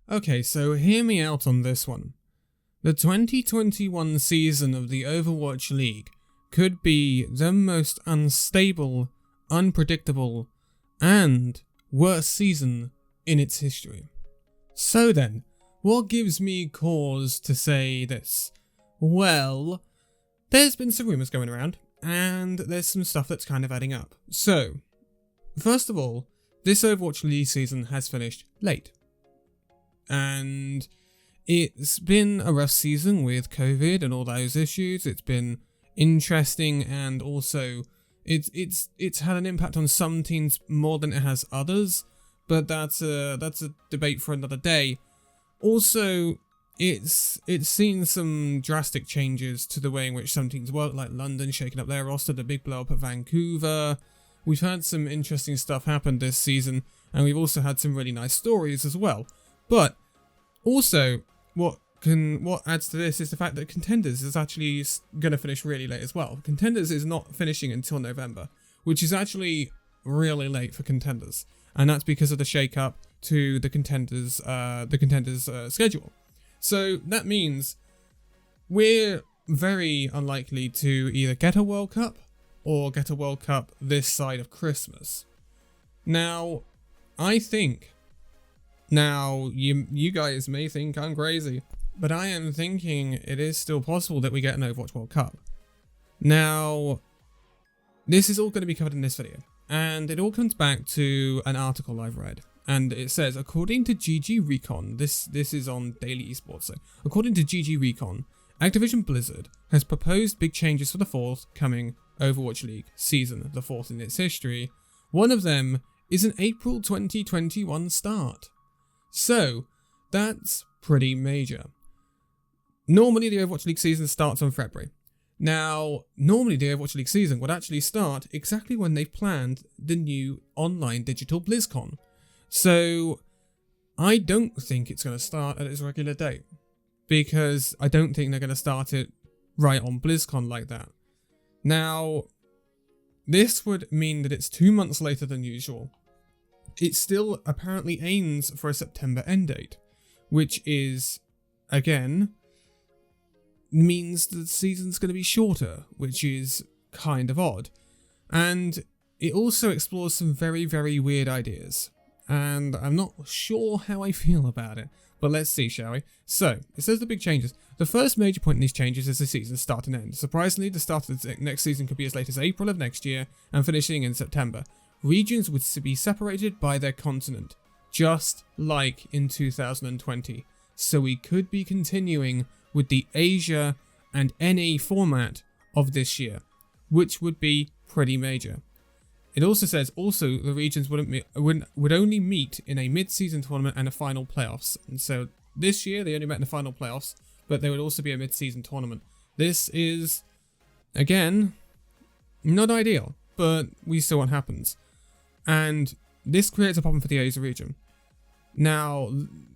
Okay, so hear me out on this one. The 2021 season of the Overwatch League could be the most unstable, unpredictable, and worst season in its history. So then, what gives me cause to say this? Well, there's been some rumours going around, and there's some stuff that's kind of adding up. So, first of all, this Overwatch League season has finished late. And it's been a rough season with COVID and all those issues. It's been interesting, and also it's had an impact on some teams more than it has others, but that's a debate for another day. Also, it's seen some drastic changes to the way in which some teams work, like London shaking up their roster, the big blow up at Vancouver. We've had some interesting stuff happen this season, and we've also had some really nice stories as well. But also, what adds to this is the fact that Contenders is actually going to finish really late as well. Contenders is not finishing until November, which is actually really late for Contenders, and that's because of the shake-up to the Contenders schedule. So that means we're very unlikely to either get a World Cup or get a World Cup this side of Christmas. Now, you guys may think I'm crazy, but I am thinking it is still possible that we get an Overwatch World Cup. Now, this is all going to be covered in this video, and it all comes back to an article I've read. And it says, according to GG Recon, this is on Daily Esports, so according to GG Recon, Activision Blizzard has proposed big changes for the forthcoming Overwatch League season, the fourth in its history. One of them is an April 2021 start. So, that's pretty major. Normally the Overwatch League season starts on February. Now, normally the Overwatch League season would actually start exactly when they've planned the new online digital BlizzCon. So, I don't think it's going to start at its regular date, because I don't think they're going to start it right on BlizzCon like that. Now, this would mean that it's 2 months later than usual. It still apparently aims for a September end date, which is, again, means the season's going to be shorter, which is kind of odd. And it also explores some very, very weird ideas. And I'm not sure how I feel about it, but let's see, shall we? So, it says the big changes. The first major point in these changes is the season's start and end. Surprisingly, the start of the next season could be as late as April of next year and finishing in September. Regions would be separated by their continent, just like in 2020. So we could be continuing with the Asia and NA format of this year, which would be pretty major. It also says the regions would only meet in a mid-season tournament and a final playoffs. And so this year they only met in the final playoffs, but there would also be a mid-season tournament. This is, again, not ideal, but we see what happens. And this creates a problem for the Asia region. Now,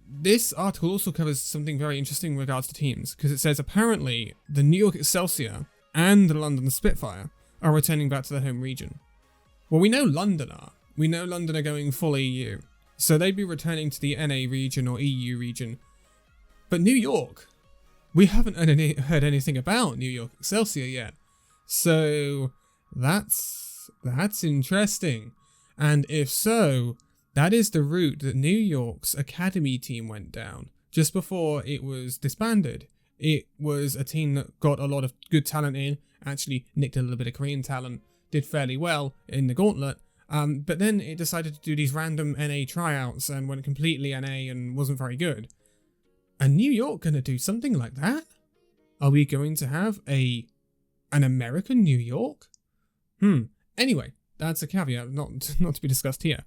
this article also covers something very interesting in regards to teams, because it says apparently the New York Excelsior and the London Spitfire are returning back to their home region. Well, we know London are. We know London are going full EU. So they'd be returning to the NA region or EU region. But New York, we haven't heard anything about New York Excelsior yet. So that's interesting. And if so, that is the route that New York's academy team went down just before it was disbanded. It was a team that got a lot of good talent in, actually nicked a little bit of Korean talent, did fairly well in the gauntlet, but then it decided to do these random NA tryouts and went completely NA and wasn't very good. And New York gonna do something like that? Are we going to have an American New York? Anyway, that's a caveat, not to be discussed here.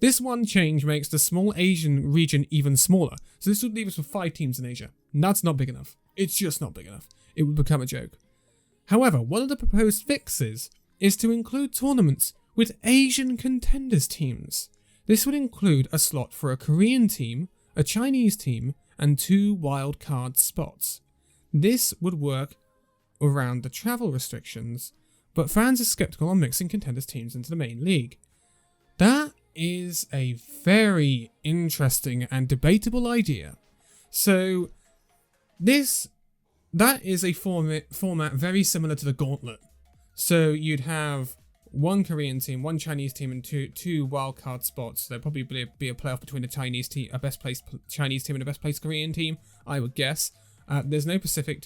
This one change makes the small Asian region even smaller, so this would leave us with 5 teams in Asia. And that's not big enough. It's just not big enough. It would become a joke. However, one of the proposed fixes is to include tournaments with Asian contenders teams. This would include a slot for a Korean team, a Chinese team, and 2 wildcard spots. This would work around the travel restrictions, but fans are skeptical on mixing contenders teams into the main league. That is a very interesting and debatable idea. So that is a format very similar to the Gauntlet. So you'd have one Korean team, one Chinese team, and two wildcard spots. There'd probably be a playoff between a best placed Chinese team and a best placed Korean team, I would guess. There's no Pacific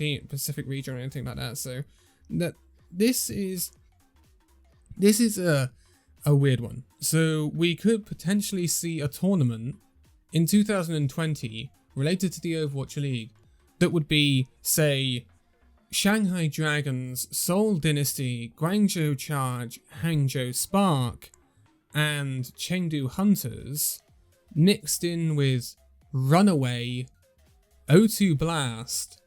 region or anything like that. So this is a weird one. So we could potentially see a tournament in 2020 related to the Overwatch League that would be, say, Shanghai Dragons, Seoul Dynasty, Guangzhou Charge, Hangzhou Spark, and Chengdu Hunters mixed in with Runaway, O2 Blast,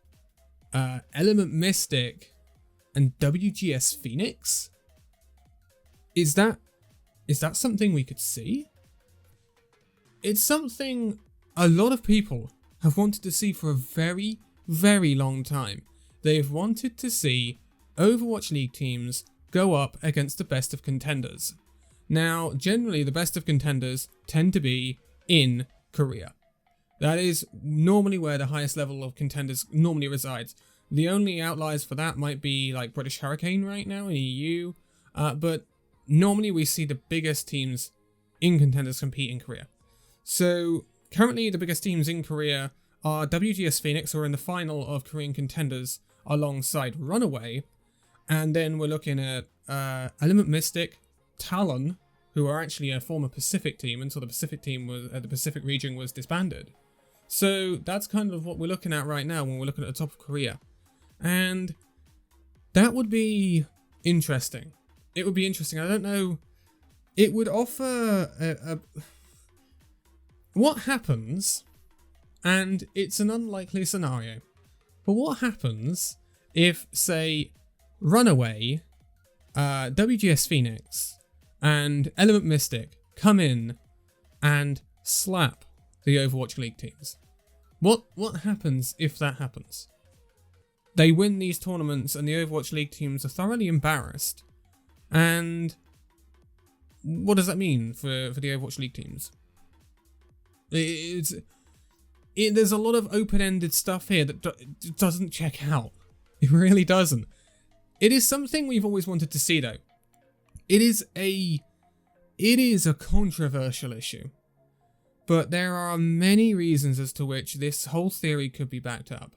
Element Mystic, and WGS Phoenix? Is that something we could see? It's something a lot of people have wanted to see for a very, very long time. They've wanted to see Overwatch League teams go up against the best of contenders. Now, generally, the best of contenders tend to be in Korea. That is normally where the highest level of contenders normally resides. The only outliers for that might be like British Hurricane right now in EU, but normally we see the biggest teams in contenders compete in Korea. So currently the biggest teams in Korea are WGS Phoenix, who are in the final of Korean contenders alongside Runaway, and then we're looking at Element Mystic, Talon, who are actually a former Pacific team until the Pacific region was disbanded. So that's kind of what we're looking at right now when we're looking at the top of Korea, and that would be interesting. It would be interesting. I don't know. It would offer what happens, and it's an unlikely scenario, but what happens if, say, Runaway, WGS Phoenix, and Element Mystic come in and slap the Overwatch League teams? What happens if that happens? They win these tournaments and the Overwatch League teams are thoroughly embarrassed. And what does that mean for the Overwatch League teams? There's a lot of open-ended stuff here that doesn't check out. It really doesn't. It is something we've always wanted to see, though. It is a controversial issue, but there are many reasons as to which this whole theory could be backed up.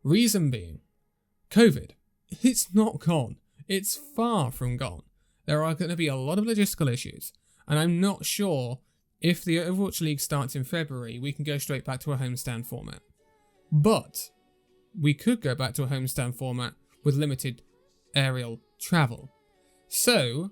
Reason being, COVID. It's not gone. It's far from gone. There are going to be a lot of logistical issues, and I'm not sure if the Overwatch League starts in February, we can go straight back to a homestand format. But we could go back to a homestand format with limited aerial travel. So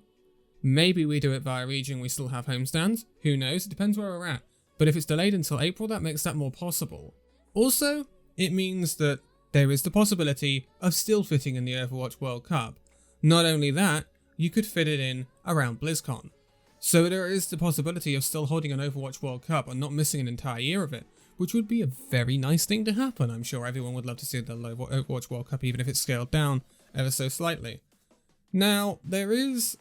maybe we do it via region, we still have homestands. Who knows? It depends where we're at. But if it's delayed until April, that makes that more possible. Also, it means that there is the possibility of still fitting in the Overwatch World Cup. Not only that, you could fit it in around BlizzCon. So there is the possibility of still holding an Overwatch World Cup and not missing an entire year of it, which would be a very nice thing to happen. I'm sure everyone would love to see the Overwatch World Cup, even if it's scaled down ever so slightly. Now, there is...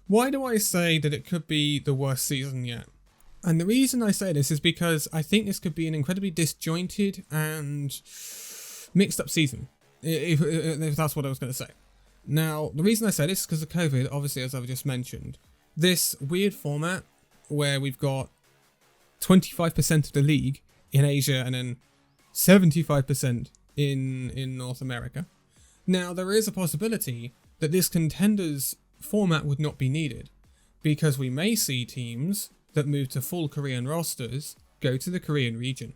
why do I say that it could be the worst season yet? And the reason I say this is because I think this could be an incredibly disjointed and mixed up season, if that's what I was going to say. Now, the reason I say this is because of COVID, obviously, as I've just mentioned. This weird format where we've got 25% of the league in Asia and then 75% in North America. Now, there is a possibility that this contenders format would not be needed, because we may see teams that move to full Korean rosters go to the Korean region.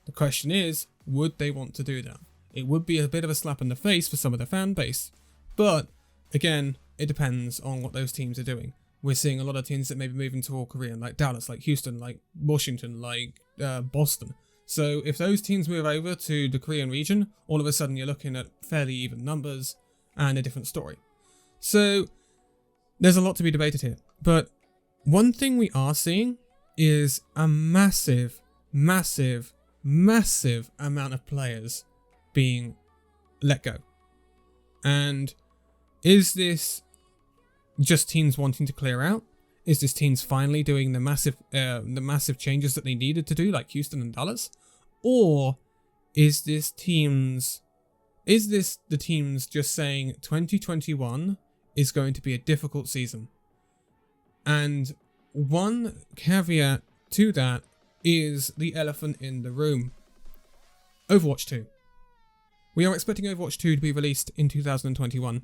The question is, would they want to do that? It would be a bit of a slap in the face for some of the fan base, but again, it depends on what those teams are doing. We're seeing a lot of teams that may be moving to all Korean, like Dallas, like Houston, like Washington, like Boston. So if those teams move over to the Korean region, all of a sudden you're looking at fairly even numbers and a different story. So there's a lot to be debated here, but one thing we are seeing is a massive, massive, massive amount of players being let go. And is this just teams wanting to clear out? Is this teams finally doing the massive changes that they needed to do, like Houston and Dallas? Or is this the teams just saying 2021 is going to be a difficult season? And one caveat to that is the elephant in the room. Overwatch 2. We are expecting Overwatch 2 to be released in 2021.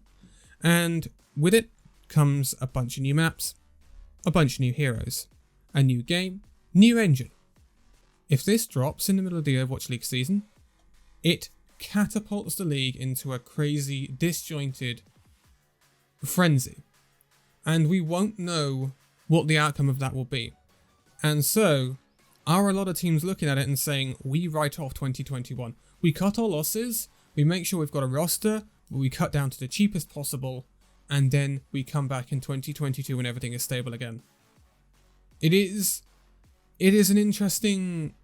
And with it comes a bunch of new maps, a bunch of new heroes, a new game, new engine. If this drops in the middle of the Overwatch League season, it catapults the league into a crazy, disjointed frenzy. And we won't know what the outcome of that will be. And so, are a lot of teams looking at it and saying, we write off 2021. We cut our losses, we make sure we've got a roster, we cut down to the cheapest possible, and then we come back in 2022 when everything is stable again. It is an interesting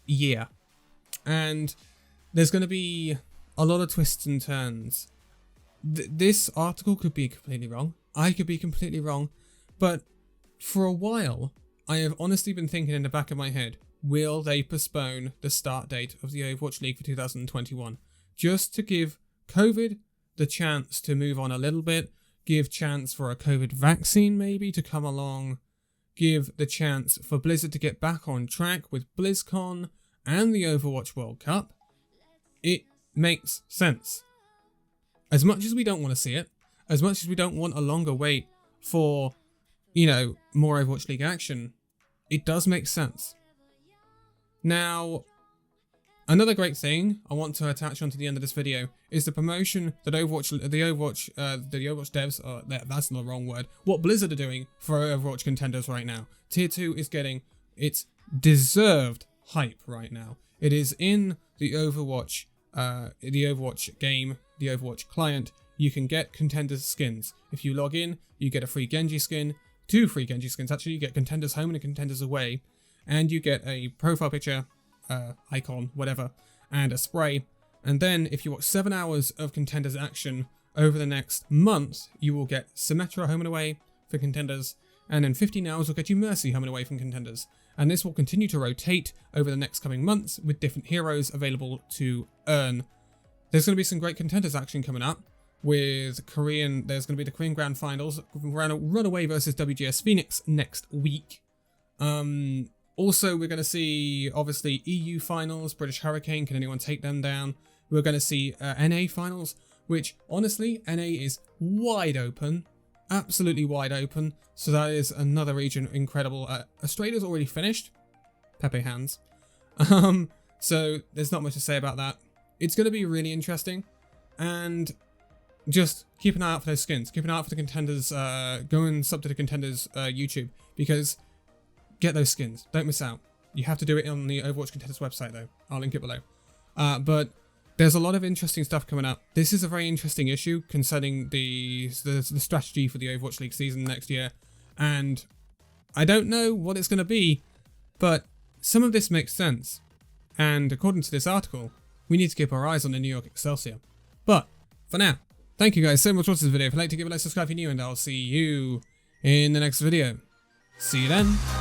year. And there's going to be a lot of twists and turns. This article could be completely wrong. I could be completely wrong. But for a while, I have honestly been thinking in the back of my head, will they postpone the start date of the Overwatch League for 2021? Just to give COVID the chance to move on a little bit, give chance for a COVID vaccine maybe to come along, give the chance for Blizzard to get back on track with BlizzCon and the Overwatch World Cup. It makes sense. As much as we don't want to see it, as much as we don't want a longer wait for, more Overwatch League action, it does make sense. Now, another great thing I want to attach onto the end of this video is the promotion that the Overwatch devs, that's the wrong word, what Blizzard are doing for Overwatch contenders right now. Tier 2 is getting its deserved hype right now. It is in the Overwatch game, the Overwatch client. You can get contenders skins. If you log in, you get a free Genji skin, 2 free Genji skins actually. You get contenders home and contenders away, and you get a profile picture, icon, whatever, and a spray. And then if you watch 7 hours of contenders action over the next month, you will get Symmetra home and away for contenders, and in 15 hours will get you Mercy home and away from contenders. And this will continue to rotate over the next coming months with different heroes available to earn. There's going to be some great contenders action coming up with Korean. There's going to be the Korean Grand Finals, Runaway versus WGS Phoenix next week. Also, we're going to see, obviously, EU Finals, British Hurricane, can anyone take them down? We're going to see NA Finals, which, honestly, NA is wide open. Absolutely wide open. So that is another region incredible. Australia's already finished. Pepe hands. So there's not much to say about that. It's going to be really interesting. And just keep an eye out for those skins. Keep an eye out for the contenders. Go and sub to the contenders YouTube. Because get those skins. Don't miss out. You have to do it on the Overwatch Contenders website though. I'll link it below. But there's a lot of interesting stuff coming up. This is a very interesting issue concerning the strategy for the Overwatch League season next year. And I don't know what it's going to be, but some of this makes sense. And according to this article, we need to keep our eyes on the New York Excelsior. But for now, thank you guys so much for watching this video. If you'd like to give it a like, subscribe if you're new, and I'll see you in the next video. See you then.